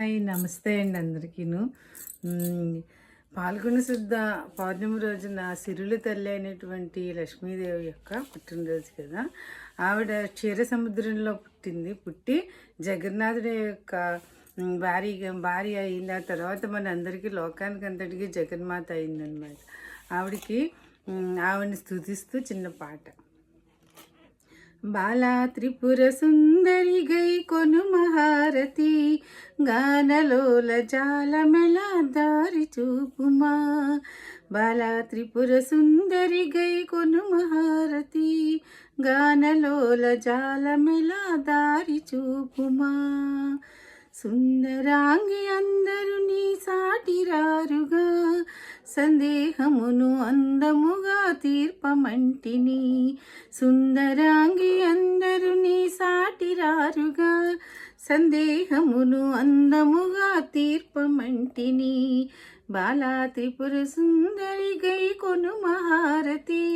Hi నమస్తే అండి అందరికీను. పాల్గొన శుద్ధ పౌర్ణమి రోజున సిరుల తల్లి అయినటువంటి లక్ష్మీదేవి యొక్క పుట్టినరోజు కదా. ఆవిడ క్షీర సముద్రంలో పుట్టి జగన్నాథుడి యొక్క భార్య అయింది. ఆ తర్వాత మన అందరికీ లోకానికి అంతటికీ జగన్మాత అయిందనమాట. ఆవిడని స్తుతిస్తూ చిన్న పాట. బాలా త్రిపుర సుందరి గై కొను మహారతి, గానలోల జాలమెలా దారి చూపుమా. బాలా త్రిపుర సుందరి గై కొను మహారతి, గానలోల జాలమెలా దారి చూపుమా. సుందరాంగి అందరు నీ సాటిరారుగా, సందేహమును అందముగా తీర్పమంటిని. సుందరాంగి అందరు నీ సాటిరారుగా, సందేహమును అందముగా తీర్పమంటిని. బాలా త్రిపుర సుందరి గై కొను మహారతి,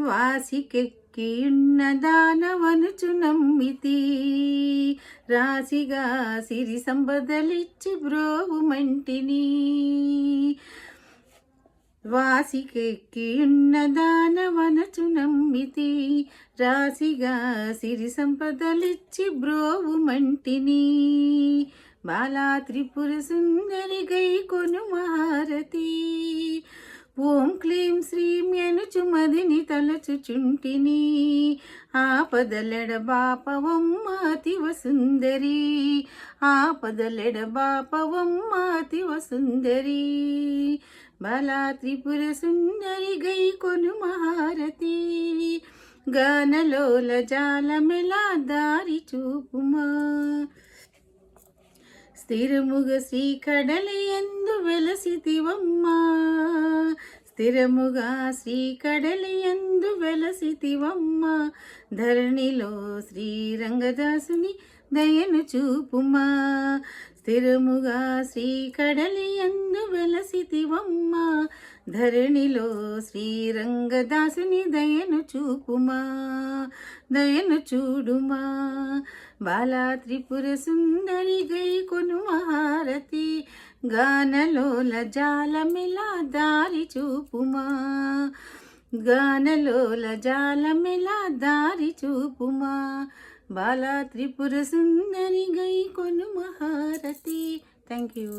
వాసికెక్కి ఉన్న దానవనుచు నమ్మితి. రాశిగా సిరి సంపదలిచ్చి బ్రోవుమంటిని. వాసికెక్కి ఉన్న దానవనుచు నమ్మితి. రాశిగా సిరి సంపదలిచ్చి బ్రోవుమంటిని. బాలా త్రిపుర సుందరి గై కొను మహారతి, ఓం క్లీం శ్రీం ఎనుచు మదిని తలచుచుంటిని. ఆపదలెడబాపవమ్మ అతివ సుందరి, ఆపదలెడబాపవమ్మ అతివ సుందరి. బాలా త్రిపుర సుందరి గై కొను మహారతి, గానలోల జాలమెలా దారి చూపుమా. స్థిరముగ శ్రీకడలి ఎందు వెలసితివమ్మా, స్థిరముగా శ్రీకడలి ఎందు వెలసితివమ్మా. ధరణిలో శ్రీరంగదాసుని దయను చూపుమా. స్థిరముగా శ్రీకడలి ఎందు వెలసితివమ్మా. ధరణిలో శ్రీరంగదాసుని దయను చూపుమా, దయను చూడుమా. బాలా త్రిపుర సుందరి గై కొను మహారతి, గానలోల జాలమెలా దారి చూపుమా. గానలోల జాలమెలా దారి చూపుమా. బాలా త్రిపుర సుందరి గై కొను మహారతి. Thank you.